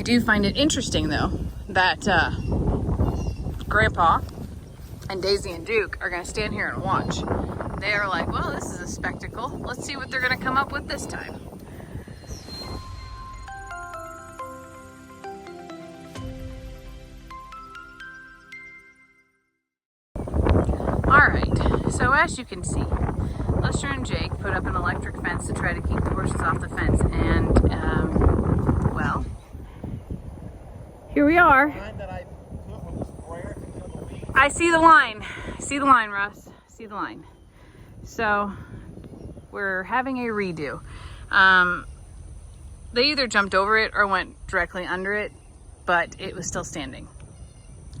I do find it interesting though that Grandpa and Daisy and Duke are gonna stand here and watch. They are like, well, this is a spectacle. Let's see what they're gonna come up with this time. All right, so as you can see, Lester and Jake put up an electric fence to try to keep the horses off the fence, and well, here we are. I see the line. See the line, Russ. See the line. So we're having a redo. They either jumped over it or went directly under it, but it was still standing.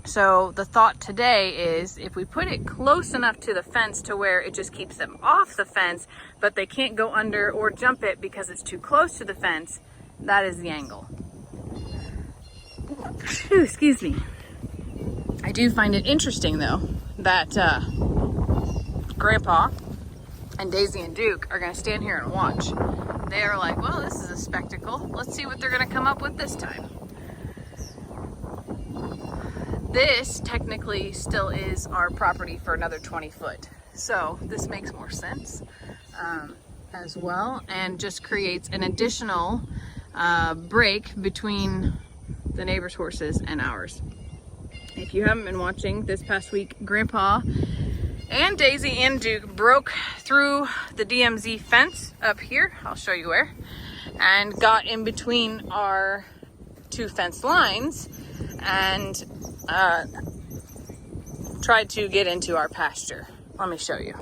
So the thought today is if we put it close enough to the fence to where it just keeps them off the fence, but they can't go under or jump it because it's too close to the fence, that is the angle. Whew, excuse me. I do find it interesting though that Grandpa and Daisy and Duke are gonna stand here and watch. They are like, well, this is a spectacle. Let's see what they're gonna come up with this time. This technically still is our property for another 20 foot. So this makes more sense as well, and just creates an additional break between the neighbor's horses and ours. If you haven't been watching, this past week, Grandpa and Daisy and Duke broke through the DMZ fence up here. I'll show you where, and got in between our two fence lines and tried to get into our pasture. Let me show you.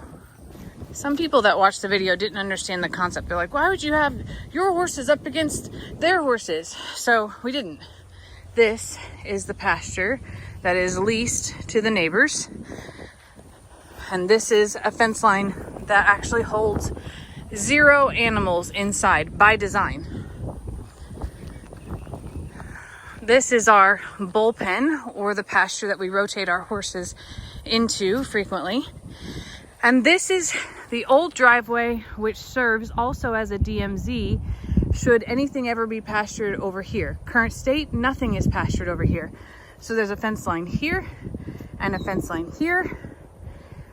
Some people that watched the video didn't understand the concept. They're like, why would you have your horses up against their horses? So we didn't. This is the pasture that is leased to the neighbors. And this is a fence line that actually holds 0 animals inside by design. This is our bullpen, or the pasture that we rotate our horses into frequently. And this is the old driveway, which serves also as a DMZ should anything ever be pastured over here. Current state, nothing is pastured over here. So there's a fence line here and a fence line here.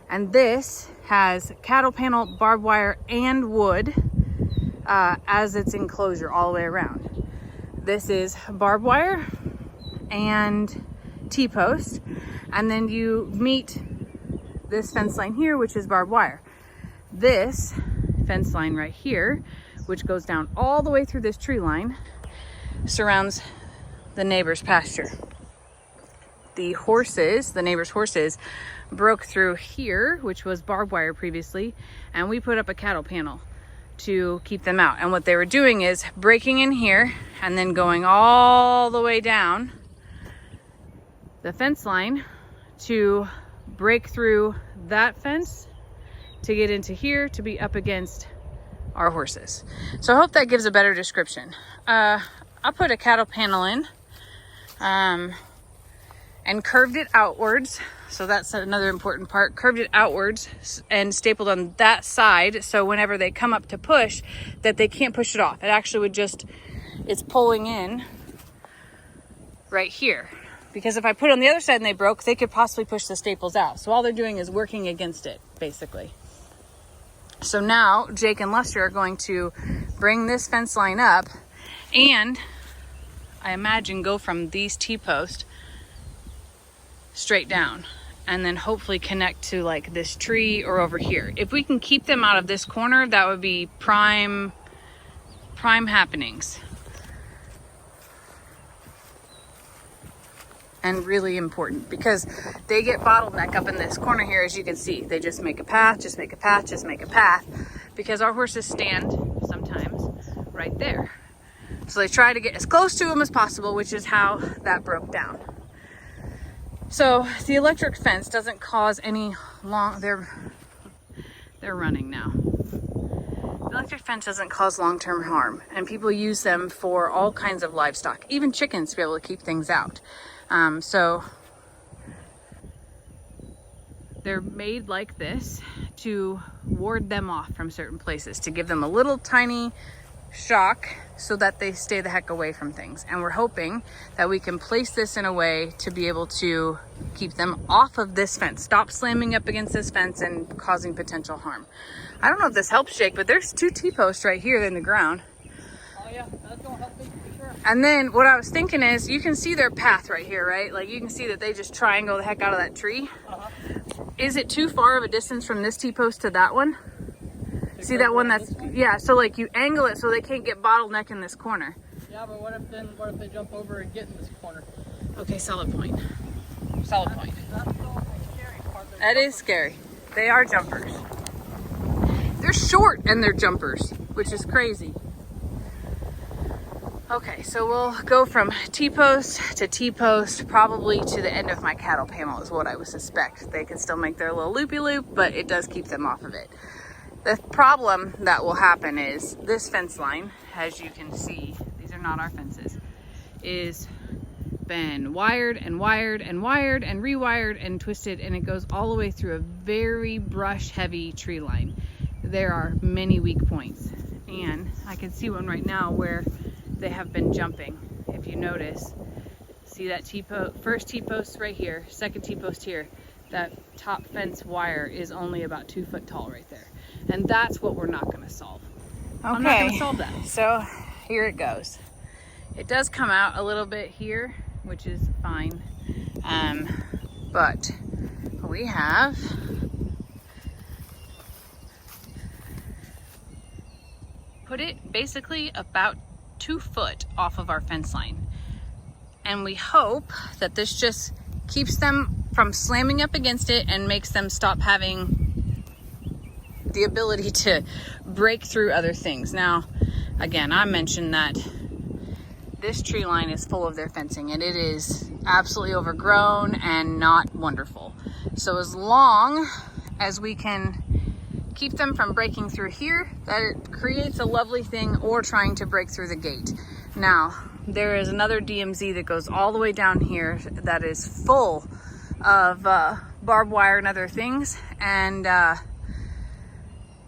And this has cattle panel, barbed wire, and wood as its enclosure all the way around. This is barbed wire and T-post, and then you meet this fence line here, which is barbed wire. This fence line right here, which goes down all the way through this tree line, surrounds the neighbor's pasture. The horses, the neighbor's horses, broke through here, which was barbed wire previously, and we put up a cattle panel to keep them out. And what they were doing is breaking in here and then going all the way down the fence line to break through that fence to get into here to be up against our horses. So I hope that gives a better description. I put a cattle panel in and curved it outwards. So that's another important part. Curved it outwards and stapled on that side. So whenever they come up to push, that they can't push it off. It actually would just, it's pulling in right here. Because if I put it on the other side and they broke, they could possibly push the staples out. So all they're doing is working against it, basically. So now Jake and Lester are going to bring this fence line up and I imagine go from these T-posts straight down and then hopefully connect to like this tree or over here. If we can keep them out of this corner, that would be prime happenings. And really important because they get bottleneck up in this corner here, as you can see. They just make a path, just make a path, just make a path, because our horses stand sometimes right there. So they try to get as close to them as possible, which is how that broke down. So the electric fence doesn't cause any they're running now. The electric fence doesn't cause long-term harm, and people use them for all kinds of livestock, even chickens, to be able to keep things out. So they're made like this to ward them off from certain places, to give them a little tiny shock so that they stay the heck away from things. And we're hoping that we can place this in a way to be able to keep them off of this fence, stop slamming up against this fence and causing potential harm. I don't know if this helps, Jake, but there's 2 T-posts right here in the ground. Oh yeah, that's gonna help me for sure. And then what I was thinking is, you can see their path right here, right? Like you can see that they just triangle the heck out of that tree. Is it too far of a distance from this T-post to that one? See that one that's, yeah, so like you angle it so they can't get bottleneck in this corner. Yeah, but what if they jump over and get in this corner? Okay, solid point. Solid point. That's the scary part. That is scary. They are jumpers. They're short and they're jumpers, which is crazy. Okay, so we'll go from T-post to T-post, probably to the end of my cattle panel is what I would suspect. They can still make their little loopy-loop, but it does keep them off of it. The problem that will happen is this fence line, as you can see, these are not our fences, is been wired and wired and wired and rewired and twisted, and it goes all the way through a very brush heavy tree line. There are many weak points, and I can see one right now where they have been jumping. If you notice, see that T-post, first T-post right here, second T-post here, that top fence wire is only about 2 foot tall right there. And that's what we're not gonna solve. Okay. I'm not gonna solve that. So here it goes. It does come out a little bit here, which is fine. But we have put it basically about 2 foot off of our fence line. And we hope that this just keeps them from slamming up against it and makes them stop having the ability to break through other things. Now, again, I mentioned that this tree line is full of their fencing and it is absolutely overgrown and not wonderful. So as long as we can keep them from breaking through here, that it creates a lovely thing, or trying to break through the gate. Now, there is another DMZ that goes all the way down here that is full of barbed wire and other things, and that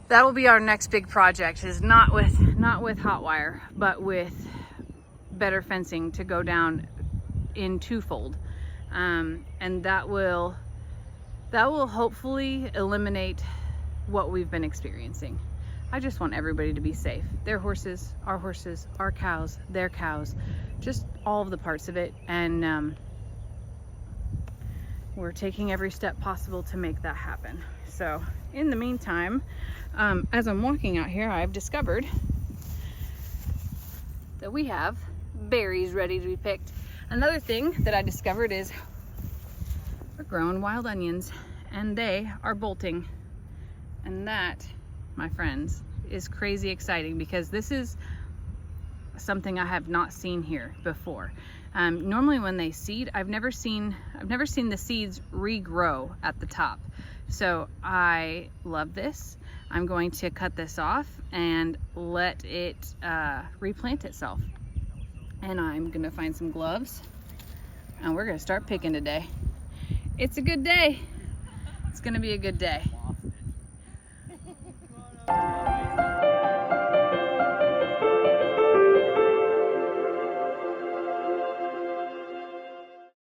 will be our next big project, is not with hot wire, but with better fencing to go down in twofold, and that will hopefully eliminate what we've been experiencing. I just want everybody to be safe. Their horses, our cows, their cows, just all of the parts of it. And we're taking every step possible to make that happen. So in the meantime, as I'm walking out here, I've discovered that we have berries ready to be picked. Another thing that I discovered is we're growing wild onions and they are bolting. And that, my friends, is crazy exciting, because this is something I have not seen here before. Normally when they seed, I've never seen the seeds regrow at the top. So I love this. I'm going to cut this off and let it replant itself. And I'm gonna find some gloves and we're gonna start picking today. It's a good day. It's gonna be a good day.